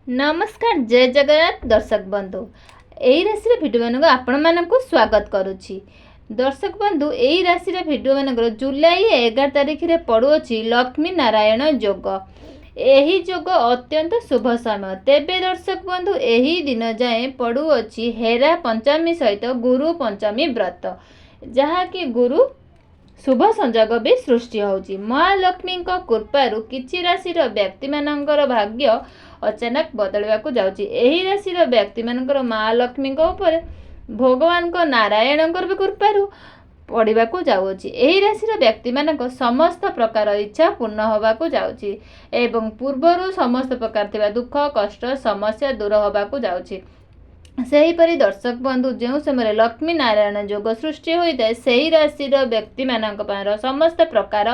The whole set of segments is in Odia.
नमस्कार जय जगन्नाथ दर्शक बंधु यही राशि भिडियो मान आपण मानक स्वागत करुच्ची। दर्शक बंधु यही राशि भिडियो मान जुलाई 11 तारिख में पड़ुअछि लक्ष्मी नारायण योग। यही योग अत्यंत शुभ समय। तेबे दर्शक बंधु यही दिन जाए पड़ुअछि हेरा पंचमी सहित गुरु पंचमी व्रत, जहाँकि गुरु शुभ संजोग भी सृष्टि होउछि। महालक्ष्मी कृपारु किछि राशिर व्यक्ति मानकर भाग्य अचानक बदलवाक जाउछि। एही राशिर व्यक्ति मानकर महालक्ष्मी ऊपर भगवान नारायण भी कृपारु पड़ाकू जाउछि। एही राशिर व्यक्ति मानक समस्त प्रकार इच्छा पूर्ण होबाक जाउछि एवं पूर्वरु समस्त प्रकार थिबा दुख कष्ट समस्या दूर होबाक जाउछि। सेहीपरि दर्शक बंधु जो समय लक्ष्मी नारायण योग सृष्टि होता है सही राशि व्यक्ति मानक समस्त प्रकार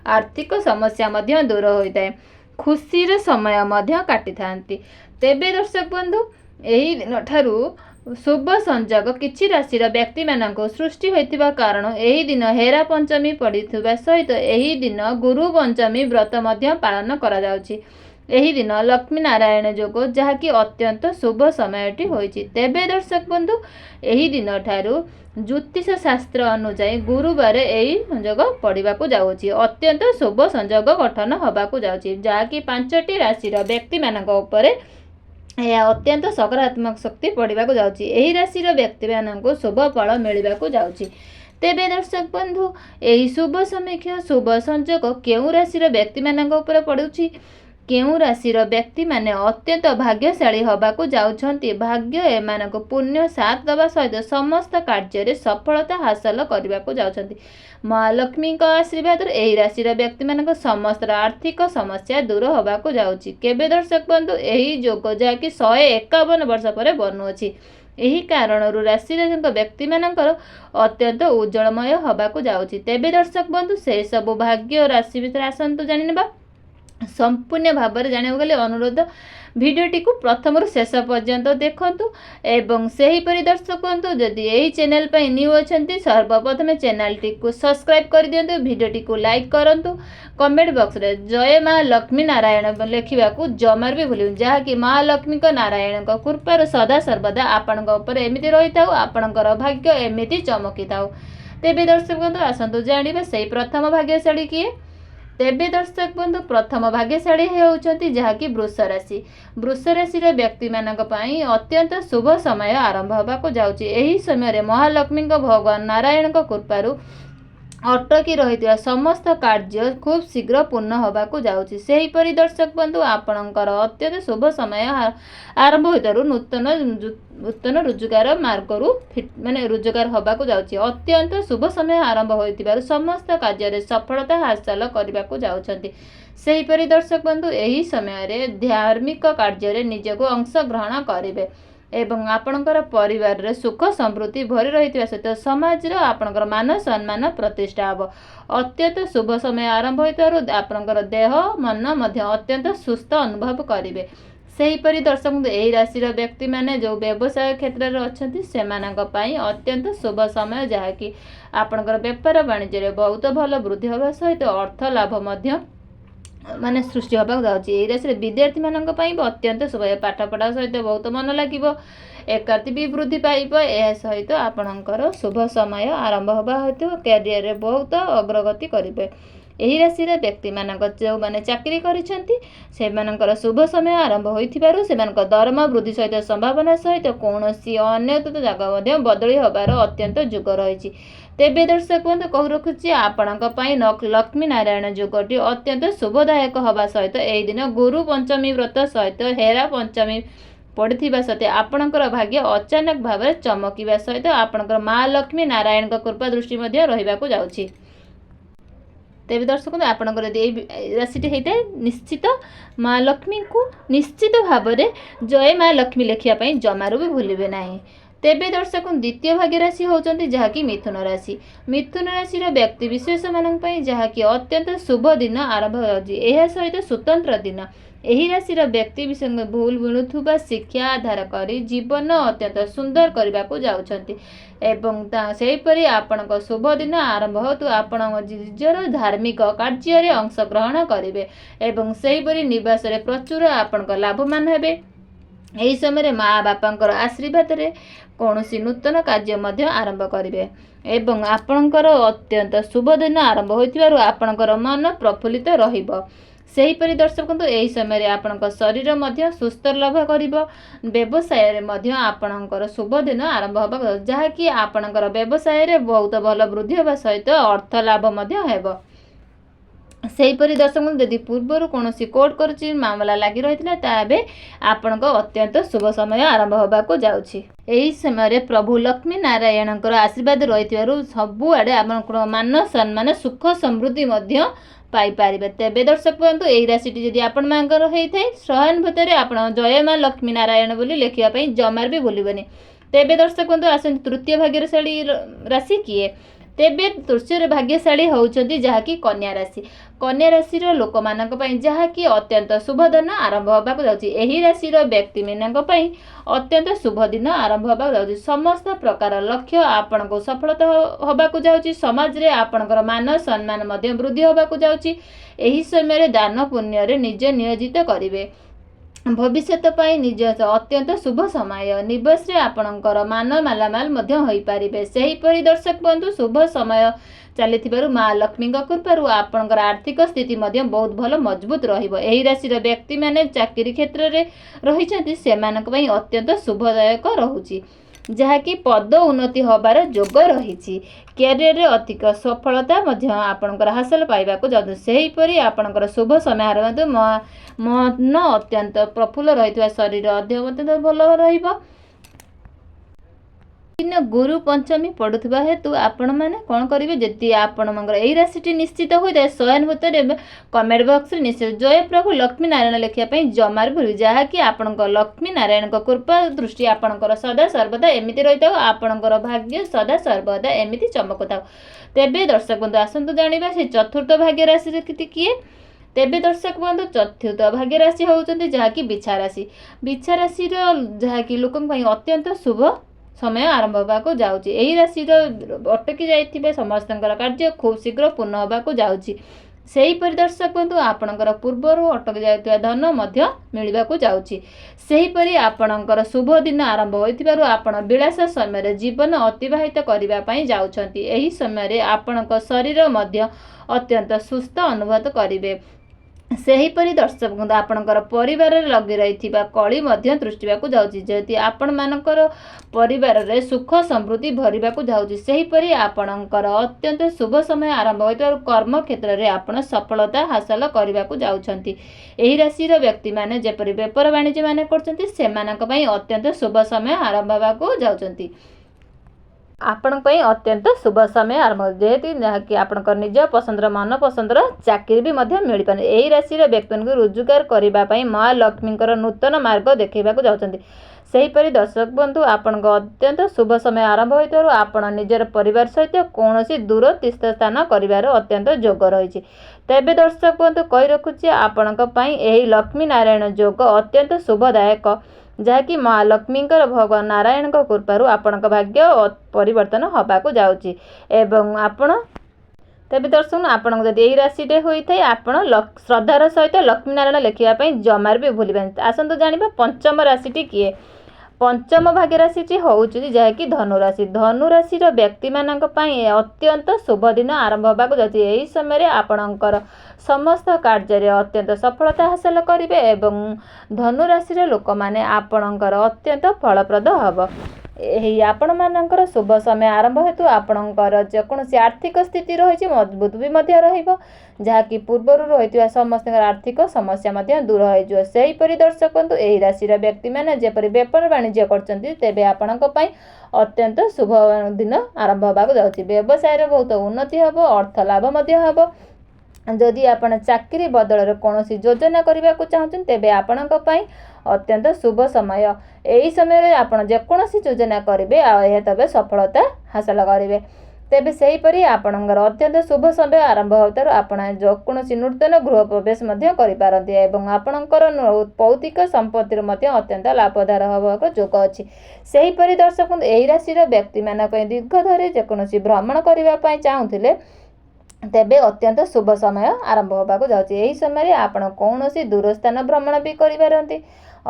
आर्थिक समस्या मध्य दूर होता है, खुशीर समय मध्य काटि थांती। तेबे दर्शक बंधु यही दिन ठारू शुभ संजोग किछि राशिर व्यक्ति मानक सृष्टि होइतिबा कारण यही दिन हेरा पंचमी पड़िथिबा सहित यही दिन गुरु पंचमी व्रत मध्य पालन करा जाउछि। यही दिन लक्ष्मी नारायण योग जहाँकि अत्यंत शुभ समयटी होइछि। तेबे दर्शक बंधु यही दिन ठारू ज्योतिष शास्त्र अनुसार गुरुवार यही संजोग पड़ाकू जाउछि। अत्यंत शुभ संजोग गठन होबाकू जाउछि, जहाँकि 5टी राशिर व्यक्ति मानक ऊपर यह अत्यंत सकारात्मक शक्ति पड़ाकू जाउछि। यही राशिर व्यक्ति मानक शुभ फल मिलवाकू जाउछि। तेबे दर्शक बंधु यही शुभ समीक्षा शुभ संजोग केउं राशिर व्यक्ति मानक ऊपर पड़ुछि, केउं राशिर व्यक्ति माने अत्यंत भाग्यशाली होबाकू जाउछंती। भाग्य एमानक पुण्य साथ दबा सहित समस्त कार्य सफलता हासिल करबाकू जाउछंती। महालक्ष्मी आशीर्वाद एही राशिर व्यक्ति मानक समस्त आर्थिक समस्या दूर होबाकू जाउछि। केबे दर्शक बंधु एही योग जहाँकि 151 वर्ष पर बनुअछि। यही कारणरू राशि व्यक्ति मानकर अत्यंत उज्जवलमय होबाकू जाउछि। तेबे दर्शक बंधु से सब भाग्य राशि भितर आसंतु जानिनेबा। संपूर्ण भाव में जाना गले अनुरोध भिडियोटी को प्रथम शेष पर्यंत देखंतु एवं सही परि दर्शक बंधु जदि यही चैनल पर न्यू अछंती सर्वप्रथम चैनल टी को सब्सक्राइब कर दियंतु, वीडियोटी को लाइक करंतु, कमेंट बॉक्स रे जय मां लक्ष्मी नारायण लिखा जमार भी भूलु, जहाँकि महालक्ष्मी नारायण कृपा सदा सर्वदा आपण एमती रही था, आपणकर भाग्य एमती चमकी था। तेबे दर्शक बंधु आसतु जानिबा से प्रथम भाग्यशाली किए। तेबे दर्शक बंधु प्रथम भाग्यशाली होउछंती जहाँकि वृष राशि। वृष राशि व्यक्ति मानक पई अत्यंत शुभ समय आरंभ होबाकू जाउछि। एही समय महालक्ष्मी भगवान नारायण कृपारु अटकी रही समस्त कार्य खूब शीघ्र पूर्ण होबाकू जाउछि। सेही परि दर्शक बंधु आपणकर अत्यंत शुभ समय आरंभ होइतारु नूतन रोजगार मार्गरू माने रोजगार होबाकू जाउछि। अत्यंत शुभ समय आरंभ होइतिबारु समस्त कार्य सफलता हासिल करबाकू जाउछंती। सेही परि दर्शक बंधु एही समय रे धार्मिक कार्य निजको अंश ग्रहण करिवे एवं आपणकर परिवार रे सुख समृद्धि भरी रही सहित समाज आपणकर मान सम्मान प्रतिष्ठा हम। अत्यंत शुभ समय आरंभ होइतारु आपणकर देह मन मध्य अत्यंत सुस्थ अनुभव करिवे। सेहीपरि दर्शक एही राशिर व्यक्ति माने जो व्यवसाय क्षेत्र में अछंती सेमानक पई अत्यंत शुभ समय, जहाँकि आपणकर व्यापार वाणिज्य रे बहुत भल वृद्धि होबा सहित अर्थ लाभ मध्य माने सृष्टि होबाक जाउछि। एही राशि विद्यार्थी मानक पई अत्यंत शुभ, पाठ पढ़ा सहित बहुत मन लागिबो, एकांती भी वृद्धि पाइबो। एहा सहित आपणकर शुभ समय आरंभ होबा हेतु कैरियर रे बहुत अग्रगति करिवे। एही राशि व्यक्ति मानक जो माने चाकरी करिसेंती सेमानकर शुभ समय आरंभ होइथिबारु सेमानक दरमा वृद्धि सहित संभावना सहित कौनसी अन्य जगह मध्य बदली होबार अत्यंत जुग रही। तेबे दर्शक बंधु कहू रखुछि आपणक पई लक्ष्मी नारायण योगटी अत्यंत शुभदायक होबा सहित एही दिन गुरु पंचमी व्रत सहित हेरा पंचमी पड़िथिबा सहित आपणकर भाग्य अचानक भाव में चमकिबा सहित आपणकर महालक्ष्मी नारायण कृपा दृष्टि मध्य रहिबाकू जाउछि। तेबे दर्शक आपणकर राशि होता है निश्चित माँ लक्ष्मी को निश्चित भाव में जय माँ लक्ष्मी लिखापी जमारू भी भूलिबे नहीं। तेबे दर्शक द्वितीय भाग्य राशि होउचंती जहाँकि मिथुन राशि। मिथुन राशि व्यक्ति विशेष मानक पई जहाँकि अत्यंत शुभ दिन आरंभ होउछि। एहा सहित स्वतंत्र दिन एही राशिर व्यक्ति विषय भूल मिलुथुबा शिक्षा आधार करी जीवन अत्यंत सुंदर करबाकू जाउछंती एवं सेहीपरि आपणक शुभ दिन आरंभ होतु आपण निजर धार्मिक कार्य अंश ग्रहण करिवे एवं सेहीपरि निवास रे प्रचुर आपणक लाभवान हेबे। ଏହି ସମୟରେ ମାଆ ବାପାଙ୍କର ଆଶୀର୍ବାଦରେ କୌଣସି ନୂତନ କାର୍ଯ୍ୟ ମଧ୍ୟ ଆରମ୍ଭ କରିବେ ଏବଂ ଆପଣଙ୍କର ଅତ୍ୟନ୍ତ ଶୁଭ ଦିନ ଆରମ୍ଭ ହୋଇଥିବାରୁ ଆପଣଙ୍କର ମନ ପ୍ରଫୁଲ୍ଲିତ ରହିବ। ସେହିପରି ଦର୍ଶକ ବନ୍ଧୁ ଏହି ସମୟରେ ଆପଣଙ୍କ ଶରୀର ମଧ୍ୟ ସୁସ୍ଥ ଲାଭ କରିବ। ବ୍ୟବସାୟରେ ମଧ୍ୟ ଆପଣଙ୍କର ଶୁଭ ଦିନ ଆରମ୍ଭ ହେବାକୁ ଯାଉଛି, ଯାହାକି ଆପଣଙ୍କର ବ୍ୟବସାୟରେ ବହୁତ ଭଲ ବୃଦ୍ଧି ହେବା ସହିତ ଅର୍ଥ ଲାଭ ମଧ୍ୟ ହେବ। ସେହିପରି ଦର୍ଶକ ବନ୍ଧୁ ଯଦି ପୂର୍ବରୁ କୌଣସି କୋର୍ଟ କଚେରୀ ମାମଲା ଲାଗି ରହିଥିଲା ତାହା ଏବେ ଆପଣଙ୍କ ଅତ୍ୟନ୍ତ ଶୁଭ ସମୟ ଆରମ୍ଭ ହେବାକୁ ଯାଉଛି। ଏହି ସମୟରେ ପ୍ରଭୁ ଲକ୍ଷ୍ମୀ ନାରାୟଣଙ୍କର ଆଶୀର୍ବାଦ ରହିଥିବାରୁ ସବୁଆଡ଼େ ଆପଣଙ୍କର ମାନ ସମ୍ମାନ ସୁଖ ସମୃଦ୍ଧି ମଧ୍ୟ ପାଇପାରିବେ। ତେବେ ଦର୍ଶକ ବନ୍ଧୁ ଏହି ରାଶିଟି ଯଦି ଆପଣମାନଙ୍କର ହେଇଥାଏ ସହାନୁଭୂତିରେ ଆପଣ ଜୟ ମା ଲକ୍ଷ୍ମୀ ନାରାୟଣ ବୋଲି ଲେଖିବା ପାଇଁ ଜମାରୁ ବି ଭୁଲିବନି। ତେବେ ଦର୍ଶକ ବନ୍ଧୁ ଆସନ୍ତୁ ତୃତୀୟ ଭାଗ୍ୟଶାଳୀ ରାଶି କିଏ? ତେବେ ତୃତୀୟ ଭାଗ୍ୟଶାଳୀ ହେଉଛନ୍ତି ଯାହାକି କନ୍ୟା ରାଶି। କନ୍ୟା ରାଶିର ଲୋକମାନଙ୍କ ପାଇଁ ଯାହାକି ଅତ୍ୟନ୍ତ ଶୁଭ ଦିନ ଆରମ୍ଭ ହେବାକୁ ଯାଉଛି। ଏହି ରାଶିର ବ୍ୟକ୍ତିମାନଙ୍କ ପାଇଁ ଅତ୍ୟନ୍ତ ଶୁଭ ଦିନ ଆରମ୍ଭ ହେବାକୁ ଯାଉଛି। ସମସ୍ତ ପ୍ରକାର ଲକ୍ଷ୍ୟ ଆପଣଙ୍କୁ ସଫଳତା ହେବାକୁ ଯାଉଛି। ସମାଜରେ ଆପଣଙ୍କର ମାନ ସମ୍ମାନ ମଧ୍ୟ ବୃଦ୍ଧି ହେବାକୁ ଯାଉଛି। ଏହି ସମୟରେ ଦାନ ପୁଣ୍ୟରେ ନିଜ ନିୟୋଜିତ କରିବେ। ଭବିଷ୍ୟତ ପାଇଁ ନିଜ ଅତ୍ୟନ୍ତ ଶୁଭ ସମୟ। ନିବେଶରେ ଆପଣଙ୍କର ମାନ ମାଲାମାଲ ମଧ୍ୟ ହୋଇପାରିବେ। ସେହିପରି ଦର୍ଶକ ବନ୍ଧୁ ଶୁଭ ସମୟ ଚାଲିଥିବାରୁ ମା ଲକ୍ଷ୍ମୀଙ୍କ କୃପାରୁ ଆପଣଙ୍କର ଆର୍ଥିକ ସ୍ଥିତି ମଧ୍ୟ ବହୁତ ଭଲ ମଜବୁତ ରହିବ। ଏହି ରାଶିର ବ୍ୟକ୍ତିମାନେ ଚାକିରି କ୍ଷେତ୍ରରେ ରହିଛନ୍ତି ସେମାନଙ୍କ ପାଇଁ ଅତ୍ୟନ୍ତ ଶୁଭଦାୟକ ରହୁଛି, ଯାହାକି ପଦ ଉନ୍ନତି ହେବାର ଯୋଗ ରହିଛି। କ୍ୟାରିୟରରେ ଅଧିକ ସଫଳତା ମଧ୍ୟ ଆପଣଙ୍କର ହାସଲ ପାଇବାକୁ ଯାଉଛନ୍ତି। ସେହିପରି ଆପଣଙ୍କର ଶୁଭ ସମୟ ଆରମ୍ଭ ମନ ଅତ୍ୟନ୍ତ ପ୍ରଫୁଲ୍ଲ ରହିଥିବା ଶରୀର ଅତ୍ୟନ୍ତ ଭଲ ରହିବ। ଦିନ ଗୁରୁ ପଞ୍ଚମୀ ପଡ଼ୁଥିବା ହେତୁ ଆପଣମାନେ କ'ଣ କରିବେ, ଯଦି ଆପଣଙ୍କର ଏହି ରାଶିଟି ନିଶ୍ଚିତ ହୋଇଥାଏ ସହାନୁଭୂତିରେ କମେଣ୍ଟ ବକ୍ସରେ ନିଶ୍ଚିତ ଜୟ ପ୍ରଭୁ ଲକ୍ଷ୍ମୀ ନାରାୟଣ ଲେଖିବା ପାଇଁ ଜମାରୁ ଭୁଲିବେ। ଯାହାକି ଆପଣଙ୍କ ଲକ୍ଷ୍ମୀ ନାରାୟଣଙ୍କ କୃପା ଦୃଷ୍ଟି ଆପଣଙ୍କର ସଦା ସର୍ବଦା ଏମିତି ରହିଥାଉ। ଆପଣଙ୍କର ଭାଗ୍ୟ ସଦା ସର୍ବଦା ଏମିତି ଚମକୁଥାଉ। ତେବେ ଦର୍ଶକ ବନ୍ଧୁ ଆସନ୍ତୁ ଜାଣିବା ସେ ଚତୁର୍ଥ ଭାଗ୍ୟ ରାଶିରେ କିଏ? ତେବେ ଦର୍ଶକ ବନ୍ଧୁ ଚତୁର୍ଥ ଭାଗ୍ୟ ରାଶି ହେଉଛନ୍ତି ଯାହାକି ବିଛା ରାଶି। ବିଛା ରାଶିର ଯାହାକି ଲୋକଙ୍କ ପାଇଁ ଅତ୍ୟନ୍ତ ଶୁଭ ସମୟ ଆରମ୍ଭ ହେବାକୁ ଯାଉଛି। ଏହି ରାଶିର ଅଟକି ଯାଇଥିବା ସମସ୍ତଙ୍କର କାର୍ଯ୍ୟ ଖୁବ୍ ଶୀଘ୍ର ପୂର୍ଣ୍ଣ ହେବାକୁ ଯାଉଛି। ସେହିପରି ଦର୍ଶକ ବନ୍ଧୁ ଆପଣଙ୍କର ପୂର୍ବରୁ ଅଟକି ଯାଇଥିବା ଧନ ମଧ୍ୟ ମିଳିବାକୁ ଯାଉଛି। ସେହିପରି ଆପଣଙ୍କର ଶୁଭ ଦିନ ଆରମ୍ଭ ହୋଇଥିବାରୁ ଆପଣ ବିଳାସ ସମୟରେ ଜୀବନ ଅତିବାହିତ କରିବା ପାଇଁ ଯାଉଛନ୍ତି। ଏହି ସମୟରେ ଆପଣଙ୍କ ଶରୀର ମଧ୍ୟ ଅତ୍ୟନ୍ତ ସୁସ୍ଥ ଅନୁଭବ କରିବେ। ସେହିପରି ଦର୍ଶକ ବନ୍ଧୁ ଆପଣଙ୍କର ପରିବାରରେ ଲାଗି ରହିଥିବା କଳି ମଧ୍ୟ ଦୃଷ୍ଟିବାକୁ ଯାଉଛି, ଯଦି ଆପଣମାନଙ୍କର ପରିବାରରେ ସୁଖ ସମୃଦ୍ଧି ଭରିବାକୁ ଯାଉଛି। ସେହିପରି ଆପଣଙ୍କର ଅତ୍ୟନ୍ତ ଶୁଭ ସମୟ ଆରମ୍ଭ ହୋଇଥିବାରୁ କର୍ମକ୍ଷେତ୍ରରେ ଆପଣ ସଫଳତା ହାସଲ କରିବାକୁ ଯାଉଛନ୍ତି। ଏହି ରାଶିର ବ୍ୟକ୍ତିମାନେ ଯେପରି ବେପାର ବାଣିଜ୍ୟ ମାନେ କରୁଛନ୍ତି ସେମାନଙ୍କ ପାଇଁ ଅତ୍ୟନ୍ତ ଶୁଭ ସମୟ ଆରମ୍ଭ ହେବାକୁ ଯାଉଛନ୍ତି। ଆପଣଙ୍କ ପାଇଁ ଅତ୍ୟନ୍ତ ଶୁଭ ସମୟ ଆରମ୍ଭ, ଯେହେତୁ ଯାହାକି ଆପଣଙ୍କର ନିଜ ପସନ୍ଦର ମନ ପସନ୍ଦର ଚାକିରି ବି ମଧ୍ୟ ମିଳିପାରେ। ଏହି ରାଶିର ବ୍ୟକ୍ତିମାନଙ୍କୁ ରୋଜଗାର କରିବା ପାଇଁ ମହାଲକ୍ଷ୍ମୀଙ୍କର ନୂତନ ମାର୍ଗ ଦେଖାଇବାକୁ ଯାଉଛନ୍ତି। ସେହିପରି ଦର୍ଶକ ବନ୍ଧୁ ଆପଣଙ୍କ ଅତ୍ୟନ୍ତ ଶୁଭ ସମୟ ଆରମ୍ଭ ହୋଇଥିବାରୁ ଆପଣ ନିଜର ପରିବାର ସହିତ କୌଣସି ଦୂର ତୀର୍ଥ ସ୍ଥାନ କରିବାର ଅତ୍ୟନ୍ତ ଯୋଗ ରହିଛି। ତେବେ ଦର୍ଶକ ବନ୍ଧୁ କହି ରଖୁଛି ଆପଣଙ୍କ ପାଇଁ ଏହି ଲକ୍ଷ୍ମୀ ନାରାୟଣ ଯୋଗ ଅତ୍ୟନ୍ତ ଶୁଭଦାୟକ, ଯାହାକି ମହାଲକ୍ଷ୍ମୀଙ୍କର ଭଗବାନ ନାରାୟଣଙ୍କ କୃପାରୁ ଆପଣଙ୍କ ଭାଗ୍ୟ ପରିବର୍ତ୍ତନ ହେବାକୁ ଯାଉଛି। ଏବଂ ଆପଣ ତେବେ ଦର୍ଶକ ଆପଣଙ୍କୁ ଯଦି ଏହି ରାଶିଟେ ହୋଇଥାଏ ଆପଣ ଶ୍ରଦ୍ଧାର ସହିତ ଲକ୍ଷ୍ମୀ ନାରାୟଣ ଲେଖିବା ପାଇଁ ଜମାରୁ ବି ଭୁଲିବେନି। ଆସନ୍ତୁ ଜାଣିବା ପଞ୍ଚମ ରାଶିଟି କିଏ? ପଞ୍ଚମ ଭାଗ୍ୟ ରାଶିଟି ହେଉଛି ଯାହାକି ଧନୁରାଶି। ଧନୁରାଶିର ବ୍ୟକ୍ତିମାନଙ୍କ ପାଇଁ ଅତ୍ୟନ୍ତ ଶୁଭ ଦିନ ଆରମ୍ଭ ହେବାକୁ ଯାଉଛି। ଏହି ସମୟରେ ଆପଣଙ୍କର ସମସ୍ତ କାର୍ଯ୍ୟରେ ଅତ୍ୟନ୍ତ ସଫଳତା ହାସଲ କରିବେ ଏବଂ ଧନୁରାଶିର ଲୋକମାନେ ଆପଣଙ୍କର ଅତ୍ୟନ୍ତ ଫଳପ୍ରଦ ହେବ। ଏହି ଆପଣମାନଙ୍କର ଶୁଭ ସମୟ ଆରମ୍ଭ ହେତୁ ଆପଣଙ୍କର ଯେକୌଣସି ଆର୍ଥିକ ସ୍ଥିତି ରହିଛି ମଜବୁତ ବି ମଧ୍ୟ ରହିବ, ଯାହାକି ପୂର୍ବରୁ ରହିଥିବା ସମସ୍ତଙ୍କର ଆର୍ଥିକ ସମସ୍ୟା ମଧ୍ୟ ଦୂର ହୋଇଯିବ। ସେହିପରି ଦର୍ଶକ ବନ୍ଧୁ ଏହି ରାଶିର ବ୍ୟକ୍ତିମାନେ ଯେପରି ବେପାର ବାଣିଜ୍ୟ କରୁଛନ୍ତି ତେବେ ଆପଣଙ୍କ ପାଇଁ ଅତ୍ୟନ୍ତ ଶୁଭ ଦିନ ଆରମ୍ଭ ହେବାକୁ ଯାଉଛି। ବ୍ୟବସାୟରେ ବହୁତ ଉନ୍ନତି ହେବ, ଅର୍ଥ ଲାଭ ମଧ୍ୟ ହେବ। ଯଦି ଆପଣ ଚାକିରି ବଦଳରେ କୌଣସି ଯୋଜନା କରିବାକୁ ଚାହୁଁଛନ୍ତି ତେବେ ଆପଣଙ୍କ ପାଇଁ ଅତ୍ୟନ୍ତ ଶୁଭ ସମୟ। ଏହି ସମୟରେ ଆପଣ ଯେକୌଣସି ଯୋଜନା କରିବେ ଆଉ ଏହା ତେବେ ସଫଳତା ହାସଲ କରିବେ। ତେବେ ସେହିପରି ଆପଣଙ୍କର ଅତ୍ୟନ୍ତ ଶୁଭ ସମୟ ଆରମ୍ଭ ହେଉଥିବାରୁ ଆପଣ ଯେକୌଣସି ନୂତନ ଗୃହ ପ୍ରବେଶ ମଧ୍ୟ କରିପାରନ୍ତି ଏବଂ ଆପଣଙ୍କର ଭୌତିକ ସମ୍ପତ୍ତିରୁ ମଧ୍ୟ ଅତ୍ୟନ୍ତ ଲାଭଦାର ହେବାକୁ ଯୋଗ ଅଛି। ସେହିପରି ଦର୍ଶକ ଏହି ରାଶିର ବ୍ୟକ୍ତିମାନଙ୍କ ପାଇଁ ଦୀର୍ଘ ଧରି ଯେକୌଣସି ଭ୍ରମଣ କରିବା ପାଇଁ ଚାହୁଁଥିଲେ ତେବେ ଅତ୍ୟନ୍ତ ଶୁଭ ସମୟ ଆରମ୍ଭ ହେବାକୁ ଯାଉଛି। ଏହି ସମୟରେ ଆପଣ କୌଣସି ଦୂର ସ୍ଥାନ ଭ୍ରମଣ ବି କରିପାରନ୍ତି।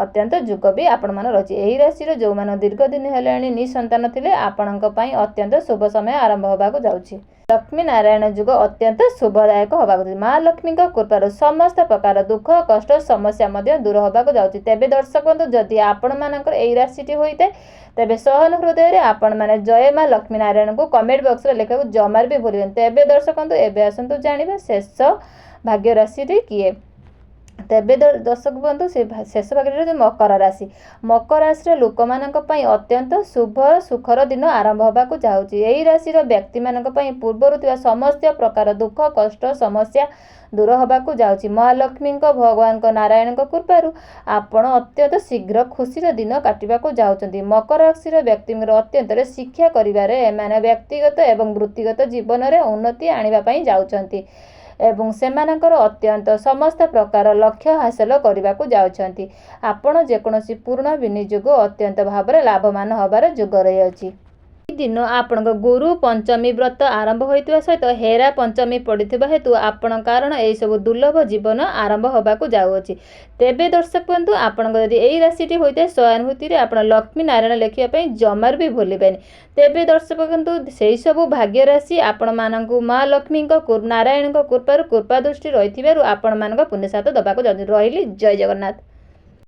ଅତ୍ୟନ୍ତ ଯୁଗ ବି ଆପଣମାନ ରହିଛି। ଏହି ରାଶିର ଯେଉଁମାନେ ଦୀର୍ଘ ଦିନ ହେଲାଣି ନିଃସନ୍ତାନ ଥିଲେ ଆପଣଙ୍କ ପାଇଁ ଅତ୍ୟନ୍ତ ଶୁଭ ସମୟ ଆରମ୍ଭ ହେବାକୁ ଯାଉଛି। ଲକ୍ଷ୍ମୀ ନାରାୟଣ ଯୁଗ ଅତ୍ୟନ୍ତ ଶୁଭଦାୟକ ହେବାକୁ ଯାଉଛି। ମା ଲକ୍ଷ୍ମୀଙ୍କ କୃପାରୁ ସମସ୍ତ ପ୍ରକାର ଦୁଃଖ କଷ୍ଟ ସମସ୍ୟା ମଧ୍ୟ ଦୂର ହେବାକୁ ଯାଉଛି। ତେବେ ଦର୍ଶକ ବନ୍ଧୁ ଯଦି ଆପଣମାନଙ୍କର ଏହି ରାଶିଟି ହୋଇଥାଏ ତେବେ ସହନ ହୃଦୟରେ ଆପଣମାନେ ଜୟ ମା ଲକ୍ଷ୍ମୀ ନାରାୟଣଙ୍କୁ କମେଣ୍ଟ ବକ୍ସରେ ଲେଖିବାକୁ ଜମାରୁ ବି ଭୁଲିବେନି। ତେବେ ଦର୍ଶକ ବନ୍ଧୁ ଏବେ ଆସନ୍ତୁ ଜାଣିବା ଶେଷ ଭାଗ୍ୟ ରାଶିଟି କିଏ। ତେବେ ଦର୍ଶକ ବନ୍ଧୁ ସେ ଶେଷ ଭାଗରେ ହେଉଛି ମକର ରାଶି। ମକର ରାଶିର ଲୋକମାନଙ୍କ ପାଇଁ ଅତ୍ୟନ୍ତ ଶୁଭ ସୁଖର ଦିନ ଆରମ୍ଭ ହେବାକୁ ଯାଉଛି। ଏହି ରାଶିର ବ୍ୟକ୍ତିମାନଙ୍କ ପାଇଁ ପୂର୍ବରୁ ଥିବା ସମସ୍ତ ପ୍ରକାର ଦୁଃଖ କଷ୍ଟ ସମସ୍ୟା ଦୂର ହେବାକୁ ଯାଉଛି। ମହାଲକ୍ଷ୍ମୀଙ୍କ ଭଗବାନଙ୍କ ନାରାୟଣଙ୍କ କୃପାରୁ ଆପଣ ଅତ୍ୟନ୍ତ ଶୀଘ୍ର ଖୁସିର ଦିନ କାଟିବାକୁ ଯାଉଛନ୍ତି। ମକର ରାଶିର ବ୍ୟକ୍ତିଙ୍କର ଅତ୍ୟନ୍ତରେ ଶିକ୍ଷା କରିବାରେ ଏମାନେ ବ୍ୟକ୍ତିଗତ ଏବଂ ବୃତ୍ତିଗତ ଜୀବନରେ ଉନ୍ନତି ଆଣିବା ପାଇଁ ଯାଉଛନ୍ତି ଏବଂ ସେମାନଙ୍କର ଅତ୍ୟନ୍ତ ସମସ୍ତ ପ୍ରକାର ଲକ୍ଷ୍ୟ ହାସଲ କରିବାକୁ ଯାଉଛନ୍ତି। ଆପଣ ଯେକୌଣସି ପୂର୍ଣ୍ଣ ବିନିଯୋଗ ଅତ୍ୟନ୍ତ ଭାବରେ ଲାଭବାନ ହେବାର ଯୋଗ ରହିଅଛି। ଏହି ଦିନ ଆପଣଙ୍କ ଗୁରୁ ପଞ୍ଚମୀ ବ୍ରତ ଆରମ୍ଭ ହୋଇଥିବା ସହିତ ହେରା ପଞ୍ଚମୀ ପଡ଼ିଥିବା ହେତୁ ଆପଣ କାରଣ ଏହିସବୁ ଦୁର୍ଲଭ ଜୀବନ ଆରମ୍ଭ ହେବାକୁ ଯାଉଅଛି। ତେବେ ଦର୍ଶକ ବନ୍ଧୁ ଆପଣଙ୍କ ଯଦି ଏହି ରାଶିଟି ହୋଇଥାଏ ସହାନୁଭୂତିରେ ଆପଣ ଲକ୍ଷ୍ମୀ ନାରାୟଣ ଲେଖିବା ପାଇଁ ଜମାରୁ ବି ଭୁଲିବେନି। ତେବେ ଦର୍ଶକ ବନ୍ଧୁ ସେହିସବୁ ଭାଗ୍ୟ ରାଶି ଆପଣମାନଙ୍କୁ ମା ଲକ୍ଷ୍ମୀଙ୍କ ନାରାୟଣଙ୍କ କୃପାରୁ କୃପା ଦୃଷ୍ଟି ରହିଥିବାରୁ ଆପଣମାନଙ୍କ ପୁଣ୍ୟସାଥ ଦେବାକୁ ଯାଉଛି। ରହିଲି ଜୟ ଜଗନ୍ନାଥ।